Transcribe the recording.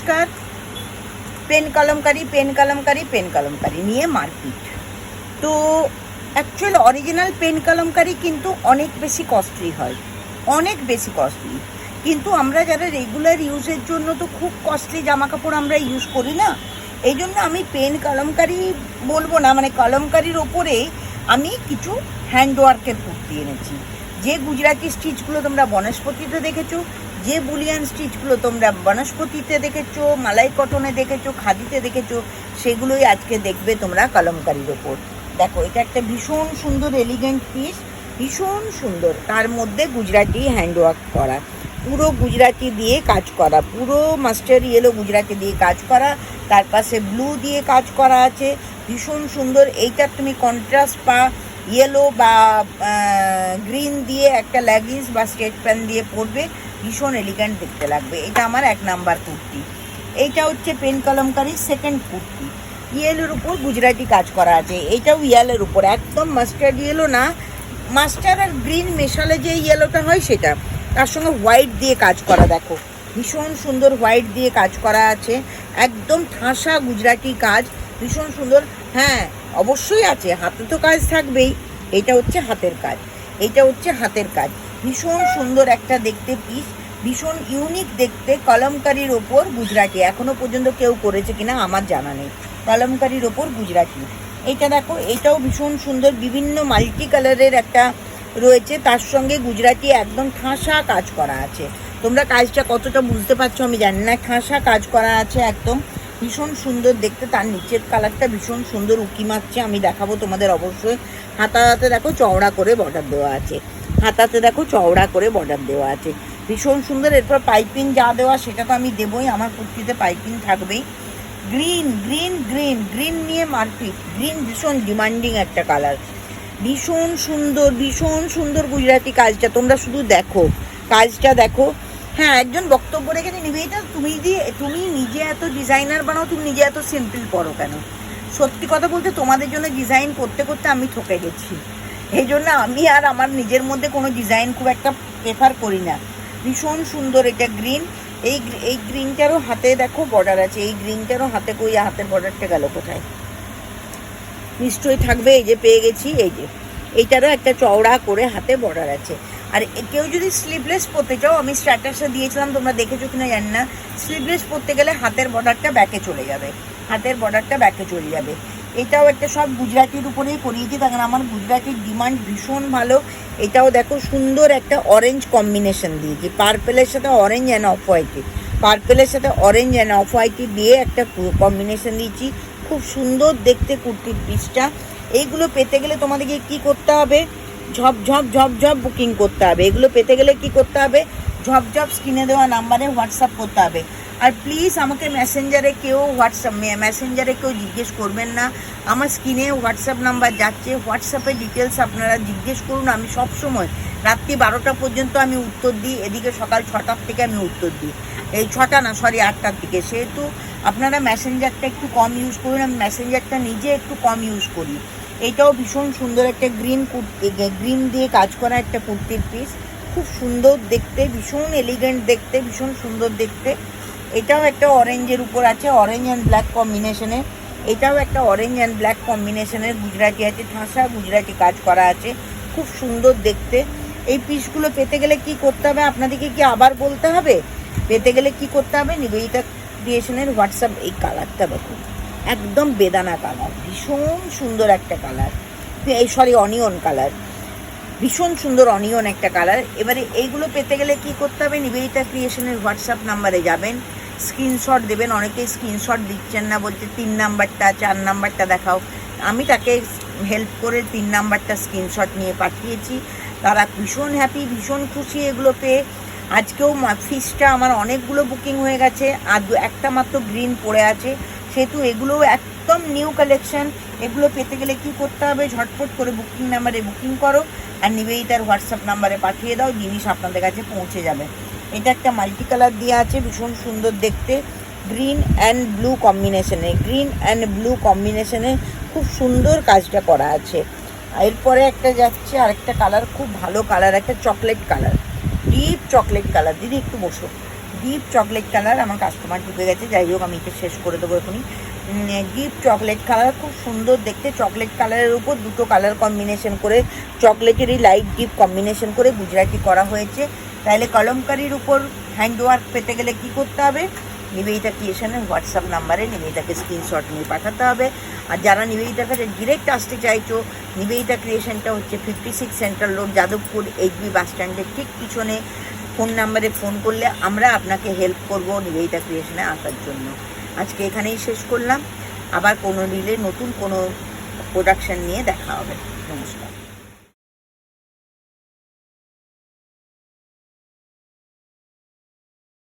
নমস্কার। পেন কলমকারি নিয়ে মারপিট। তো অ্যাকচুয়াল অরিজিনাল পেন কলমকারি কিন্তু অনেক বেশি কস্টলি হয়, অনেক বেশি কস্টলি। কিন্তু আমরা যারা রেগুলার ইউজের জন্য তো খুব কস্টলি জামা কাপড় আমরা ইউজ করি না, এই জন্য আমি পেন কলমকারি বলবো না, মানে কলমকারির ওপরে আমি কিছু হ্যান্ডওয়ার্কের কুর্তি এনেছি। যে গুজরাটি স্টিচগুলো তোমরা বনস্পতিতে দেখেছো, যে বুলিয়ান স্টিচগুলো তোমরা বনস্পতিতে দেখেছো, মালাই কটনে দেখেছো, খাদিতে দেখেছো, সেগুলোই আজকে দেখবে তোমরা কলমকারির ওপর। দেখো, এটা একটা ভীষণ সুন্দর এলিগেন্ট পিস, ভীষণ সুন্দর। তার মধ্যে গুজরাটি হ্যান্ডওয়ার্ক করা, পুরো গুজরাটি দিয়ে কাজ করা, পুরো মাস্টার ইয়েলো গুজরাটি দিয়ে কাজ করা, তার পাশে ব্লু দিয়ে কাজ করা আছে, ভীষণ সুন্দর। এইটার তুমি কন্ট্রাস্ট বা ইয়েলো বা গ্রিন দিয়ে একটা লেগিংস বা স্ট্রেট প্যান্ট দিয়ে পরবে, ভীষণ এলিগেন্ট দেখতে লাগবে। এটা আমার 1 নাম্বার কুর্তি। এইটা হচ্ছে পেন কলমকারির সেকেন্ড কুর্তি। ইয়েলোর উপর গুজরাটি কাজ করা আছে। এইটাও ইয়েলোর উপর, একদম মাস্টার্ড ইয়েলো না, মাস্টার আর গ্রিন মেশালে যে ইয়েলোটা হয় সেটা, তার সঙ্গে হোয়াইট দিয়ে কাজ করা। দেখো, ভীষণ সুন্দর হোয়াইট দিয়ে কাজ করা আছে, একদম ঠাসা গুজরাটি কাজ, ভীষণ সুন্দর। হ্যাঁ, অবশ্যই আছে, হাতে তো কাজ থাকবেই। এটা হচ্ছে হাতের কাজ, এইটা হচ্ছে হাতের কাজ, ভীষণ সুন্দর একটা দেখতে পিস, ভীষণ ইউনিক দেখতে। কলমকারির ওপর গুজরাটি এখনো পর্যন্ত কেউ করেছে কিনা আমার জানা নেই। কলমকারির ওপর গুজরাটি, এইটা দেখো, এটাও ভীষণ সুন্দর, বিভিন্ন মাল্টি কালারের একটা রয়েছে, তার সঙ্গে গুজরাটি একদম ঠাসা কাজ করা আছে। তোমরা কাজটা কতটা বুঝতে পারছো আমি জানি না, ঠাসা কাজ করা আছে একদম, ভীষণ সুন্দর দেখতে। তার নিচের কালারটা ভীষণ সুন্দর উকি মারছে, আমি দেখাবো তোমাদের অবশ্যই। হাতাতে দেখো চওড়া করে বর্ডার দেওয়া আছে, হাতাতে দেখো চওড়া করে বর্ডার দেওয়া আছে, ভীষণ সুন্দর। এরপর পাইপিং যা দেওয়া সেটা তো আমি দেবই, আমার কুর্তিতে পাইপিং থাকবেই। গ্রিন গ্রিন গ্রিন গ্রিন নিয়ে মারপিট। গ্রিন ভীষণ ডিমান্ডিং একটা কালার, ভীষণ সুন্দর, ভীষণ সুন্দর গুজরাটি কাজটা। তোমরা শুধু দেখো, কাজটা দেখো। হ্যাঁ, একজন বক্তব্য রেখেছে, নিবেদিতা তুমি নিজে এত ডিজাইনার বানাও, তুমি নিজে এত সিম্পল পরো কেন? সত্যি কথা বলতে, তোমাদের জন্য ডিজাইন করতে করতে আমি ঠকে গেছি, এই জন্য আমি আর আমার নিজের মধ্যে কোনো ডিজাইন খুব একটা প্রেফার করি না। ভীষণ সুন্দর এটা গ্রিন। এই গ্রিনটারও হাতে দেখো বর্ডার আছে, এই গ্রিনটারও হাতে, কই হাতের বর্ডারটা গেল কোথায়? নিশ্চয়ই থাকবে, এই যে পেয়ে গেছি, এই যে এইটারও একটা চওড়া করে হাতে বর্ডার আছে। আর কেউ যদি স্লিভলেস পরতে চাও, আমি স্ট্যাটাসে দিয়েছিলাম, তোমরা দেখেছো কিনা জানি না, স্লিভলেস পরতে গেলে হাতের বর্ডারটা ব্যাকে চলে যাবে, হাতের বর্ডারটা ব্যাকে চলে যাবে। এটাও একটা, সব গুজরাটির উপরেই করিয়েছি, কারণ আমার গুজরাটির ডিমান্ড ভীষণ ভালো। এটাও দেখো, সুন্দর একটা অরেঞ্জ কম্বিনেশন দিয়েছি, পার্পেলের সাথে অরেঞ্জ অ্যান্ড অফ হোয়াইটে, পার্পেলের সাথে অরেঞ্জ অ্যান্ড অফ হোয়াইটে দিয়ে একটা কম্বিনেশন দিয়েছি, খুব সুন্দর দেখতে কুর্তির পিসটা। এইগুলো পেতে গেলে তোমাদেরকে কি করতে হবে? ঝপ বুকিং করতে হবে। এগুলো পেতে গেলে কি করতে হবে? ঝপ স্ক্রিনে দেওয়া নাম্বারে হোয়াটসঅ্যাপ করতে হবে। আর প্লিজ আমাকে মেসেঞ্জারে কেউ জিজ্ঞেস করবেন না, আমার স্ক্রিনে হোয়াটসঅ্যাপ নাম্বার যাচ্ছে, হোয়াটসঅ্যাপে ডিটেলস আপনারা জিজ্ঞেস করুন। আমি সবসময় রাত্রি 12টা পর্যন্ত আমি উত্তর দিই, এদিকে সকাল 6টার থেকে আমি উত্তর দিই, এই 6টা না, সরি 8টার দিকে। সেহেতু আপনারা মেসেঞ্জারটা একটু কম ইউজ করুন, আমি মেসেঞ্জারটা নিজে একটু কম ইউজ করি। এটাও ভীষণ সুন্দর একটা গ্রিন দিয়ে কাজ করা একটা কুর্তির পিস, খুব সুন্দর দেখতে, ভীষণ এলিগেন্ট দেখতে, ভীষণ সুন্দর দেখতে। এটাও একটা অরেঞ্জের উপর আছে, অরেঞ্জ অ্যান্ড ব্ল্যাক কম্বিনেশনের। এটাও একটা অরেঞ্জ অ্যান্ড ব্ল্যাক কম্বিনেশনের গুজরাটি আছে, ঠাসা গুজরাটি কাজ করা আছে, খুব সুন্দর দেখতে। এই পিসগুলো পেতে গেলে কি করতে হবে আপনাদেরকে কি আবার বলতে হবে? পেতে গেলে কি করতে হবে? নিবেদিতা ক্রিয়েশনের হোয়াটসঅ্যাপ, এই কালারটা দেখুন, একদম বেদানা কালার, ভীষণ সুন্দর একটা কালার, অনিয়ন কালার, ভীষণ সুন্দর অনিয়ন একটা কালার। এবারে এইগুলো পেতে গেলে কি করতে হবে? নিবেদিতা ক্রিয়েশনের হোয়াটসঅ্যাপ নাম্বারে যাবেন, স্ক্রিনশট দেবেন। অনেকেই স্ক্রিনশট দিচ্ছেন না, বলছে 3 নাম্বারটা 4 নাম্বারটা দেখাও। আমি তাকে হেল্প করে 3 নাম্বারটা স্ক্রিনশট নিয়ে পাঠিয়েছি, তারা ভীষণ হ্যাপি, ভীষণ খুশি এগুলো পেয়ে। আজকেও ফিসটা আমার অনেকগুলো বুকিং হয়ে গেছে, আর একটা মাত্র গ্রিন পড়ে আছে, সেহেতু এগুলোও একদম নিউ কালেকশন। এগুলো পেতে গেলে কি করতে হবে? ঝটপট করে বুকিং নাম্বারে বুকিং করো, আর নিবেদিতার হোয়াটসঅ্যাপ নাম্বারে পাঠিয়ে দাও, জিনিস আপনাদের কাছে পৌঁছে যাবে। এটা একটা মাল্টি কালার দেওয়া আছে, ভীষণ সুন্দর দেখতে, গ্রিন অ্যান্ড ব্লু কম্বিনেশনে খুব সুন্দর কাজটা করা আছে। এরপরে একটা যাচ্ছে আরেকটা কালার, খুব ভালো কালার, একটা chocolate colour, deep chocolate colour. দিদি একটু বসো, ডিপ চকলেট কালার, আমার কাস্টমার ঢুকে গেছে, যাই হোক আমি এটা শেষ করে দেবো এখনই। ডিপ চকলেট কালার, খুব সুন্দর দেখতে। চকলেট কালারের উপর দুটো কালার কম্বিনেশন করে, চকলেটেরই লাইট ডিপ কম্বিনেশন করে গুজরাটি করা হয়েছে। তাহলে কলমকারির উপর হ্যান্ডওয়ার্ক পেতে গেলে কি করতে হবে? নিবেদিতা ক্রিয়েশনের হোয়াটসঅ্যাপ নাম্বারে নিবেদিতাকে স্ক্রিনশট নিয়ে পাঠাতে হবে। আর যারা নিবেদিতার কাছে ডিরেক্ট আসতে চাইছো, নিবেদিতা ক্রিয়েশনটা হচ্ছে 56 সেন্ট্রাল রোড, যাদবপুর, এইচবি বাস স্ট্যান্ডের ঠিক পিছনে। ফোন নাম্বারে ফোন করলে আমরা আপনাকে হেল্প করব নিবেদিতা ক্রিয়েশনে আসার জন্য। আজকে এখানেই শেষ করলাম, আবার কোনো রিলে নতুন কোনো প্রোডাকশন নিয়ে দেখা হবে। নমস্কার।